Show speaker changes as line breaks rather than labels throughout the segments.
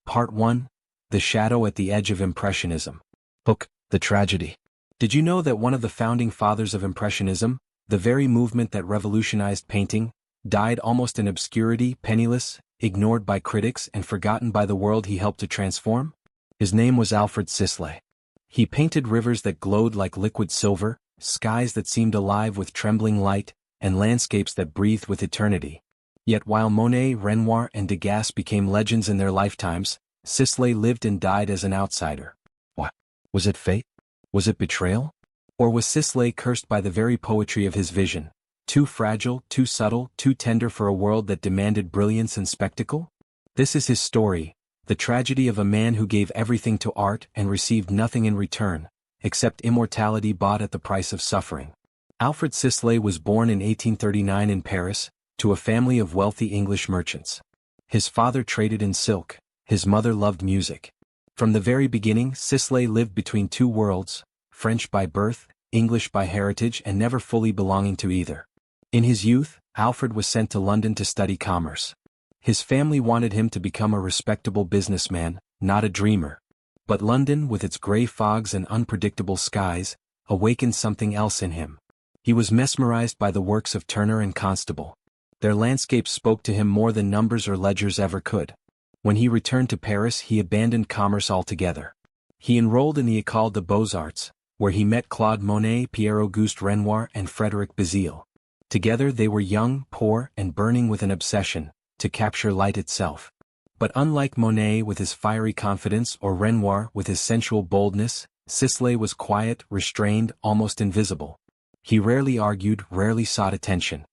Part 1. The Shadow at the Edge of Impressionism. Book, The Tragedy. Did you know that one of the founding fathers of Impressionism, the very movement that revolutionized painting, died almost in obscurity, penniless, ignored by critics and forgotten by the world he helped to transform? His name was Alfred Sisley. He painted rivers that glowed like liquid silver, skies that seemed alive with trembling light, and landscapes that breathed with eternity. Yet while Monet, Renoir, and Degas became legends in their lifetimes, Sisley lived and died as an outsider. What? Was it fate? Was it betrayal? Or was Sisley cursed by the very poetry of his vision? Too fragile, too subtle, too tender for a world that demanded brilliance and spectacle? This is his story, the tragedy of a man who gave everything to art and received nothing in return, except immortality bought at the price of suffering. Alfred Sisley was born in 1839 in Paris, to a family of wealthy English merchants. His father traded in silk, his mother loved music. From the very beginning, Sisley lived between two worlds, French by birth, English by heritage, and never fully belonging to either. In his youth, Alfred was sent to London to study commerce. His family wanted him to become a respectable businessman, not a dreamer. But London, with its grey fogs and unpredictable skies, awakened something else in him. He was mesmerized by the works of Turner and Constable. Their landscapes spoke to him more than numbers or ledgers ever could. When he returned to Paris, he abandoned commerce altogether. He enrolled in the École des Beaux-Arts, where he met Claude Monet, Pierre-Auguste Renoir, and Frédéric Béziers. Together they were young, poor, and burning with an obsession to capture light itself. But unlike Monet with his fiery confidence or Renoir with his sensual boldness, Sisley was quiet, restrained, almost invisible. He rarely argued, rarely sought attention.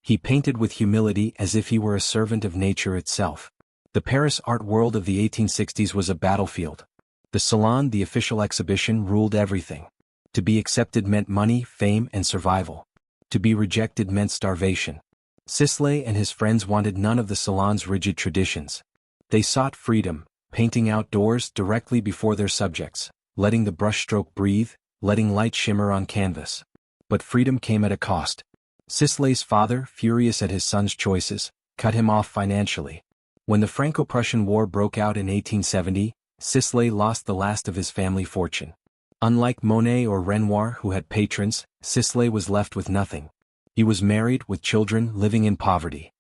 He painted with humility as if he were a servant of nature itself. The Paris art world of the 1860s was a battlefield. The salon, the official exhibition, ruled everything. To be accepted meant money, fame, and survival. To be rejected meant starvation. Sisley and his friends wanted none of the salon's rigid traditions. They sought freedom, painting outdoors directly before their subjects, letting the brushstroke breathe, letting light shimmer on canvas. But freedom came at a cost. Sisley's father, furious at his son's choices, cut him off financially. When the Franco-Prussian War broke out in 1870, Sisley lost the last of his family fortune. Unlike Monet or Renoir who had patrons, Sisley was left with nothing. He was married with children, living in poverty.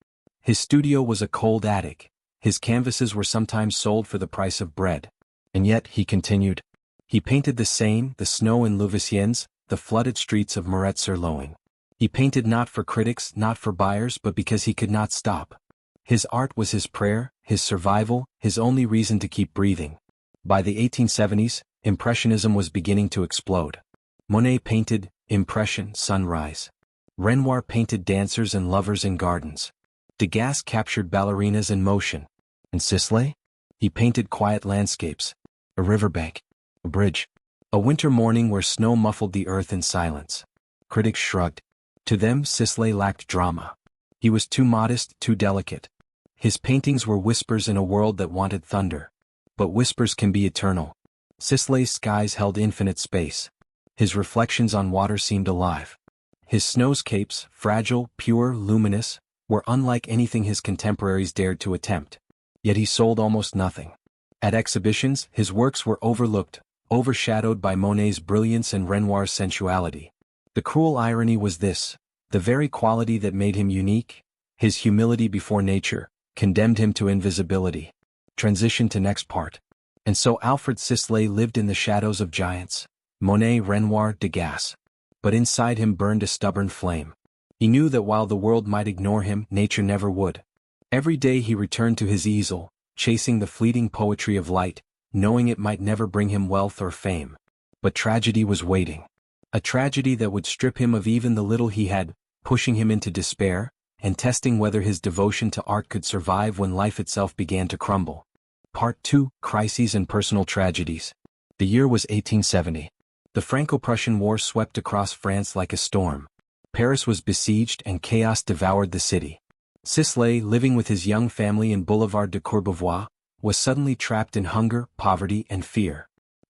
His studio was a cold attic. His canvases were sometimes sold for the price of bread. And yet, he continued. He painted the Seine, the snow in Louveciennes, the flooded streets of Moret-sur-Loing. He painted not for critics, not for buyers, but because he could not stop. His art was his prayer, his survival, his only reason to keep breathing. By the 1870s, Impressionism was beginning to explode. Monet painted impression, sunrise. Renoir painted dancers and lovers in gardens. Degas captured ballerinas in motion. And Sisley? He painted quiet landscapes. A riverbank. A bridge. A winter morning where snow muffled the earth in silence. Critics shrugged. To them, Sisley lacked drama. He was too modest, too delicate. His paintings were whispers in a world that wanted thunder. But whispers can be eternal. Sisley's skies held infinite space. His reflections on water seemed alive. His snowscapes, fragile, pure, luminous, were unlike anything his contemporaries dared to attempt. Yet he sold almost nothing. At exhibitions, his works were overlooked, overshadowed by Monet's brilliance and Renoir's sensuality. The cruel irony was this: the very quality that made him unique, his humility before nature, condemned him to invisibility. Transition to next part. And so Alfred Sisley lived in the shadows of giants, Monet, Renoir, Degas. But inside him burned a stubborn flame. He knew that while the world might ignore him, nature never would. Every day he returned to his easel, chasing the fleeting poetry of light, knowing it might never bring him wealth or fame. But tragedy was waiting. A tragedy that would strip him of even the little he had, pushing him into despair, and testing whether his devotion to art could survive when life itself began to crumble. Part 2: Crises and Personal Tragedies. The year was 1870. The Franco-Prussian War swept across France like a storm. Paris was besieged and chaos devoured the city. Sisley, living with his young family in Boulevard de Courbevoie, was suddenly trapped in hunger, poverty, and fear.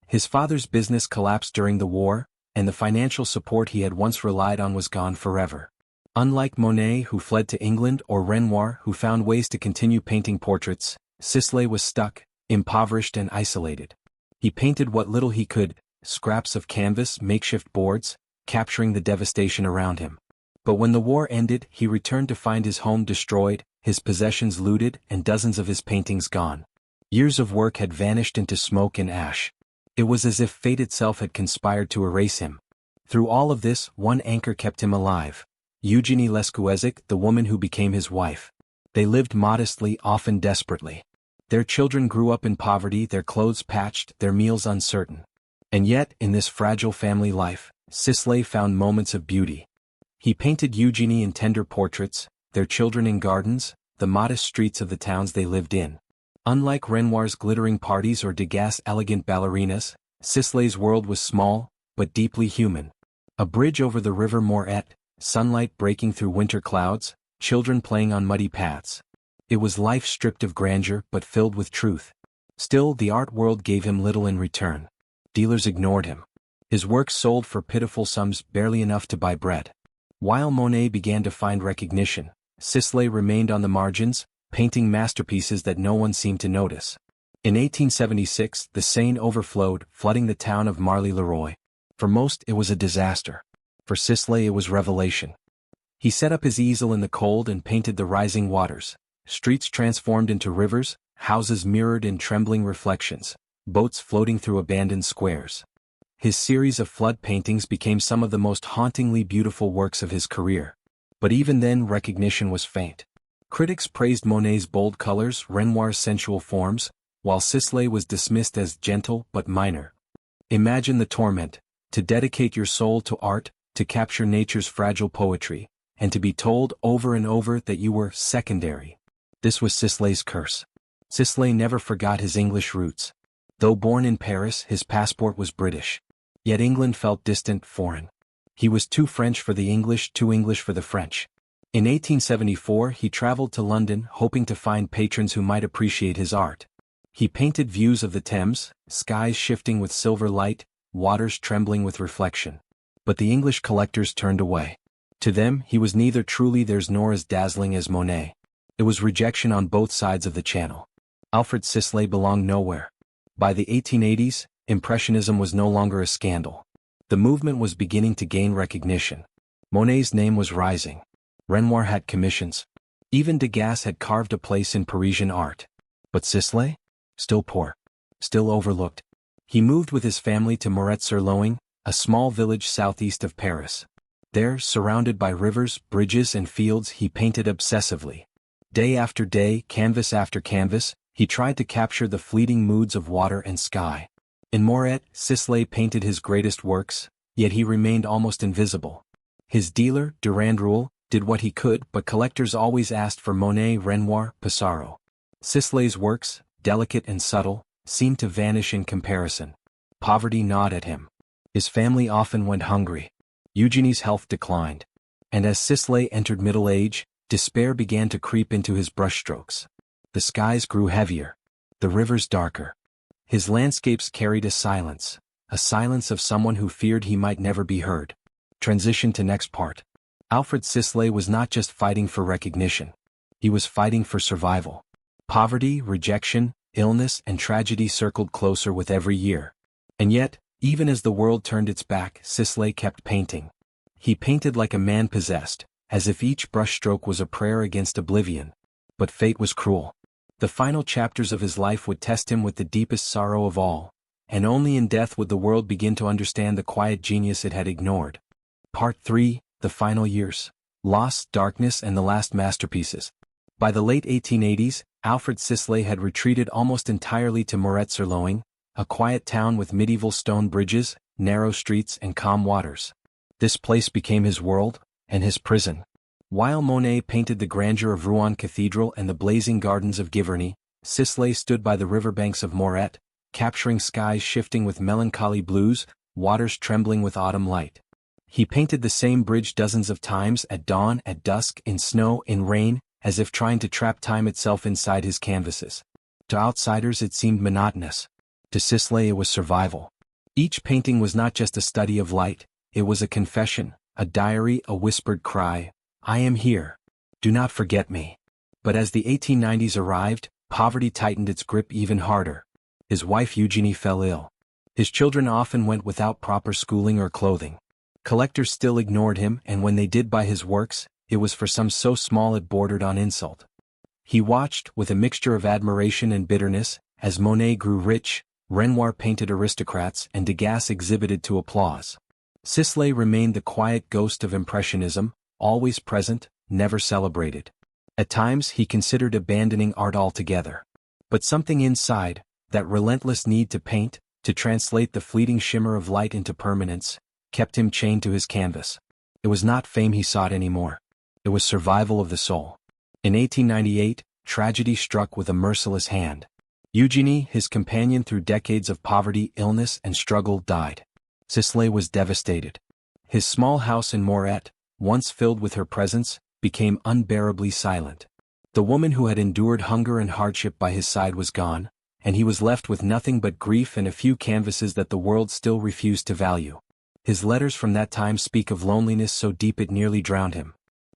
His father's business collapsed during the war, and the financial support he had once relied on was gone forever. Unlike Monet, who fled to England, or Renoir, who found ways to continue painting portraits, Sisley was stuck, impoverished and isolated. He painted what little he could, scraps of canvas, makeshift boards, capturing the devastation around him. But when the war ended, he returned to find his home destroyed, his possessions looted, and dozens of his paintings gone. Years of work had vanished into smoke and ash. It was as if fate itself had conspired to erase him. Through all of this, one anchor kept him alive. Eugénie Lescuezic, the woman who became his wife. They lived modestly, often desperately. Their children grew up in poverty, their clothes patched, their meals uncertain. And yet, in this fragile family life, Sisley found moments of beauty. He painted Eugénie in tender portraits, their children in gardens, the modest streets of the towns they lived in. Unlike Renoir's glittering parties or Degas' elegant ballerinas, Sisley's world was small, but deeply human. A bridge over the river Moret, sunlight breaking through winter clouds, children playing on muddy paths. It was life stripped of grandeur but filled with truth. Still, the art world gave him little in return. Dealers ignored him. His works sold for pitiful sums, barely enough to buy bread. While Monet began to find recognition, Sisley remained on the margins, painting masterpieces that no one seemed to notice. In 1876, the Seine overflowed, flooding the town of Marly-le-Roi. For most, it was a disaster. For Sisley, it was revelation. He set up his easel in the cold and painted the rising waters. Streets transformed into rivers, houses mirrored in trembling reflections, boats floating through abandoned squares. His series of flood paintings became some of the most hauntingly beautiful works of his career. But even then, recognition was faint. Critics praised Monet's bold colors, Renoir's sensual forms, while Sisley was dismissed as gentle but minor. Imagine the torment, to dedicate your soul to art, to capture nature's fragile poetry, and to be told over and over that you were secondary. This was Sisley's curse. Sisley never forgot his English roots. Though born in Paris, his passport was British. Yet England felt distant, foreign. He was too French for the English, too English for the French. In 1874, he traveled to London, hoping to find patrons who might appreciate his art. He painted views of the Thames, skies shifting with silver light, waters trembling with reflection. But the English collectors turned away. To them, he was neither truly theirs nor as dazzling as Monet. It was rejection on both sides of the channel. Alfred Sisley belonged nowhere. By the 1880s, Impressionism was no longer a scandal. The movement was beginning to gain recognition. Monet's name was rising. Renoir had commissions. Even Degas had carved a place in Parisian art. But Sisley? Still poor. Still overlooked. He moved with his family to Moret-sur-Loing, a small village southeast of Paris. There, surrounded by rivers, bridges and fields, he painted obsessively. Day after day, canvas after canvas, he tried to capture the fleeting moods of water and sky. In Moret, Sisley painted his greatest works, yet he remained almost invisible. His dealer, Durandruel, did what he could, but collectors always asked for Monet, Renoir, Pissarro. Sisley's works, delicate and subtle, seemed to vanish in comparison. Poverty gnawed at him. His family often went hungry. Eugenie's health declined. And as Sisley entered middle age, despair began to creep into his brushstrokes. The skies grew heavier. The rivers darker. His landscapes carried a silence of someone who feared he might never be heard. Transition to next part. Alfred Sisley was not just fighting for recognition. He was fighting for survival. Poverty, rejection, illness, and tragedy circled closer with every year. And yet, even as the world turned its back, Sisley kept painting. He painted like a man possessed, as if each brushstroke was a prayer against oblivion. But fate was cruel. The final chapters of his life would test him with the deepest sorrow of all, and only in death would the world begin to understand the quiet genius it had ignored. Part 3, The Final Years. Loss, Darkness and the Last Masterpieces. By the late 1880s, Alfred Sisley had retreated almost entirely to Moret-sur-Loing, a quiet town with medieval stone bridges, narrow streets and calm waters. This place became his world, and his prison. While Monet painted the grandeur of Rouen Cathedral and the blazing gardens of Giverny, Sisley stood by the riverbanks of Moret, capturing skies shifting with melancholy blues, waters trembling with autumn light. He painted the same bridge dozens of times, at dawn, at dusk, in snow, in rain, as if trying to trap time itself inside his canvases. To outsiders it seemed monotonous. To Sisley it was survival. Each painting was not just a study of light, it was a confession, a diary, a whispered cry, "I am here. Do not forget me." But as the 1890s arrived, poverty tightened its grip even harder. His wife Eugenie fell ill. His children often went without proper schooling or clothing. Collectors still ignored him, and when they did buy his works, it was for some so small it bordered on insult. He watched, with a mixture of admiration and bitterness, as Monet grew rich, Renoir painted aristocrats, and Degas exhibited to applause. Sisley remained the quiet ghost of Impressionism, always present, never celebrated. At times he considered abandoning art altogether. But something inside, that relentless need to paint, to translate the fleeting shimmer of light into permanence, kept him chained to his canvas. It was not fame he sought anymore. It was survival of the soul. In 1898, tragedy struck with a merciless hand. Eugenie, his companion through decades of poverty, illness, and struggle, died. Sisley was devastated. His small house in Moret, once filled with her presence, became unbearably silent. The woman who had endured hunger and hardship by his side was gone, and he was left with nothing but grief and a few canvases that the world still refused to value. His letters from that time speak of loneliness so deep it nearly drowned him.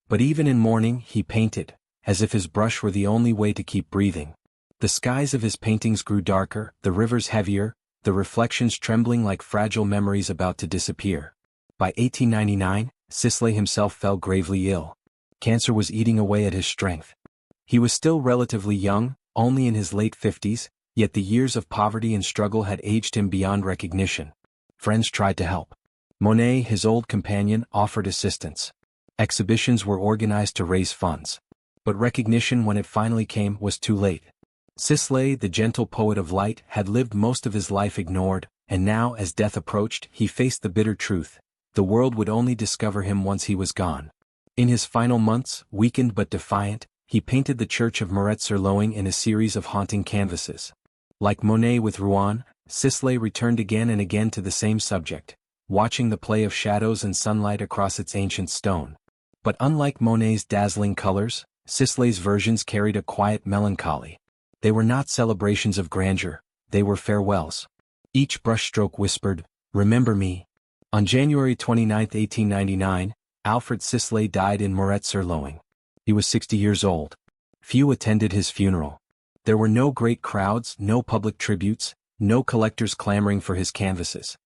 But even in mourning, he painted, as if his brush were the only way to keep breathing. The skies of his paintings grew darker, the rivers heavier, the reflections trembling like fragile memories about to disappear. By 1899, Sisley himself fell gravely ill. Cancer was eating away at his strength. He was still relatively young, only in his late 50s, yet the years of poverty and struggle had aged him beyond recognition. Friends tried to help. Monet, his old companion, offered assistance. Exhibitions were organized to raise funds. But recognition, when it finally came, was too late. Sisley, the gentle poet of light, had lived most of his life ignored, and now, as death approached, he faced the bitter truth. The world would only discover him once he was gone. In his final months, weakened but defiant, he painted the church of Moret-sur-Loing in a series of haunting canvases. Like Monet with Rouen, Sisley returned again and again to the same subject, watching the play of shadows and sunlight across its ancient stone. But unlike Monet's dazzling colors, Sisley's versions carried a quiet melancholy. They were not celebrations of grandeur, they were farewells. Each brushstroke whispered, "Remember me." On January 29, 1899, Alfred Sisley died in Moret-sur-Loing. He was 60 years old. Few attended his funeral. There were no great crowds, no public tributes, no collectors clamoring for his canvases.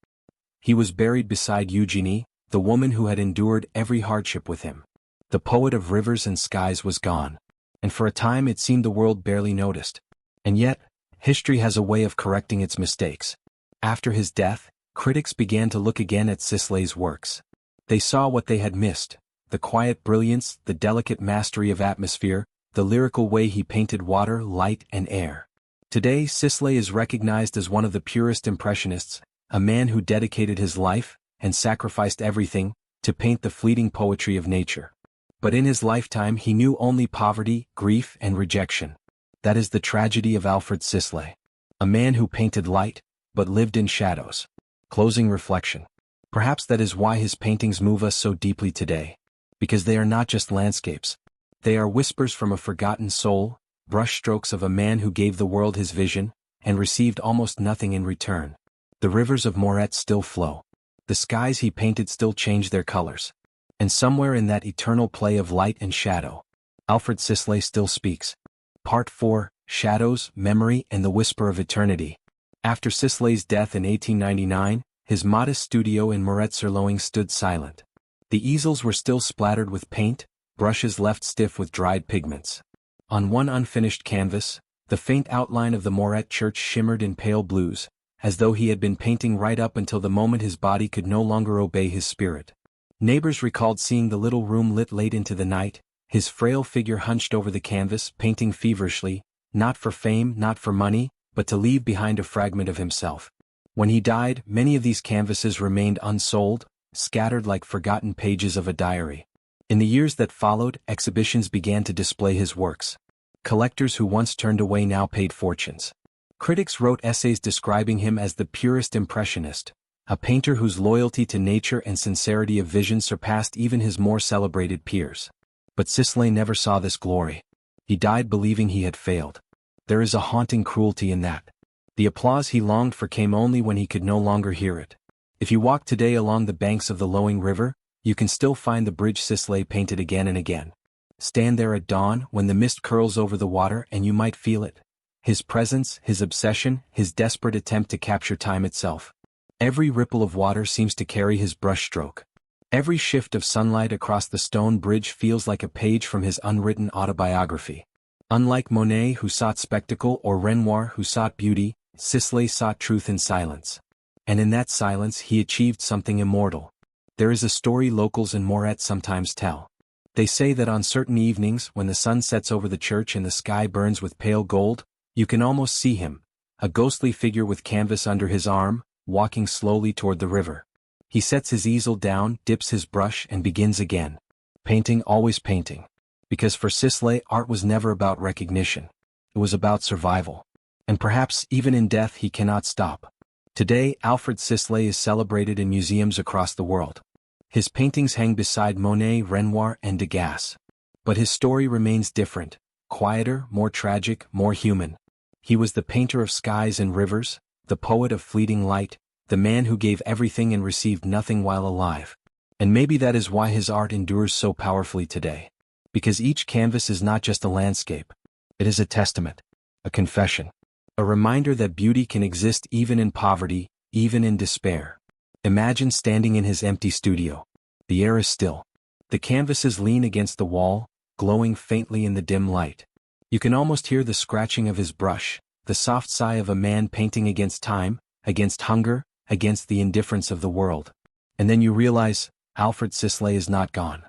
He was buried beside Eugenie, the woman who had endured every hardship with him. The poet of rivers and skies was gone, and for a time it seemed the world barely noticed. And yet, history has a way of correcting its mistakes. After his death, critics began to look again at Sisley's works. They saw what they had missed: the quiet brilliance, the delicate mastery of atmosphere, the lyrical way he painted water, light, and air. Today, Sisley is recognized as one of the purest Impressionists, a man who dedicated his life, and sacrificed everything, to paint the fleeting poetry of nature. But in his lifetime he knew only poverty, grief, and rejection. That is the tragedy of Alfred Sisley. A man who painted light, but lived in shadows. Closing reflection. Perhaps that is why his paintings move us so deeply today. Because they are not just landscapes. They are whispers from a forgotten soul, brushstrokes of a man who gave the world his vision, and received almost nothing in return. The rivers of Moret still flow. The skies he painted still change their colors. And somewhere in that eternal play of light and shadow, Alfred Sisley still speaks. Part 4, Shadows, Memory, and the Whisper of Eternity. After Sisley's death in 1899, his modest studio in Moret-sur-Loing stood silent. The easels were still splattered with paint, brushes left stiff with dried pigments. On one unfinished canvas, the faint outline of the Moret church shimmered in pale blues, as though he had been painting right up until the moment his body could no longer obey his spirit. Neighbors recalled seeing the little room lit late into the night, his frail figure hunched over the canvas, painting feverishly, not for fame, not for money, but to leave behind a fragment of himself. When he died, many of these canvases remained unsold, scattered like forgotten pages of a diary. In the years that followed, exhibitions began to display his works. Collectors who once turned away now paid fortunes. Critics wrote essays describing him as the purest Impressionist, a painter whose loyalty to nature and sincerity of vision surpassed even his more celebrated peers. But Sisley never saw this glory. He died believing he had failed. There is a haunting cruelty in that. The applause he longed for came only when he could no longer hear it. If you walk today along the banks of the Loing River, you can still find the bridge Sisley painted again and again. Stand there at dawn when the mist curls over the water and you might feel it, His presence, his obsession, his desperate attempt to capture time itself. Every ripple of water seems to carry his brushstroke. Every shift of sunlight across the stone bridge feels like a page from his unwritten autobiography. Unlike Monet, who sought spectacle, or Renoir, who sought beauty, Sisley sought truth in silence. And in that silence he achieved something immortal. There is a story locals in Moret sometimes tell. They say that on certain evenings, when the sun sets over the church and the sky burns with pale gold, you can almost see him, a ghostly figure with canvas under his arm, walking slowly toward the river. He sets his easel down, dips his brush, and begins again. Painting, always painting. Because for Sisley, art was never about recognition. It was about survival. And perhaps even in death he cannot stop. Today, Alfred Sisley is celebrated in museums across the world. His paintings hang beside Monet, Renoir, and Degas. But his story remains different, quieter, more tragic, more human. He was the painter of skies and rivers, the poet of fleeting light, the man who gave everything and received nothing while alive. And maybe that is why his art endures so powerfully today. Because each canvas is not just a landscape. It is a testament, a confession, a reminder that beauty can exist even in poverty, even in despair. Imagine standing in his empty studio. The air is still. The canvases lean against the wall, glowing faintly in the dim light. You can almost hear the scratching of his brush, the soft sigh of a man painting against time, against hunger, against the indifference of the world. And then you realize, Alfred Sisley is not gone.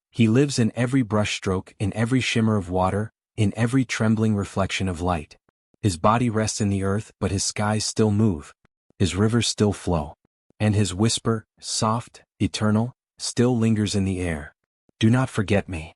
He lives in every brushstroke, in every shimmer of water, in every trembling reflection of light. His body rests in the earth, but his skies still move. His rivers still flow. And his whisper, soft, eternal, still lingers in the air. Do not forget me.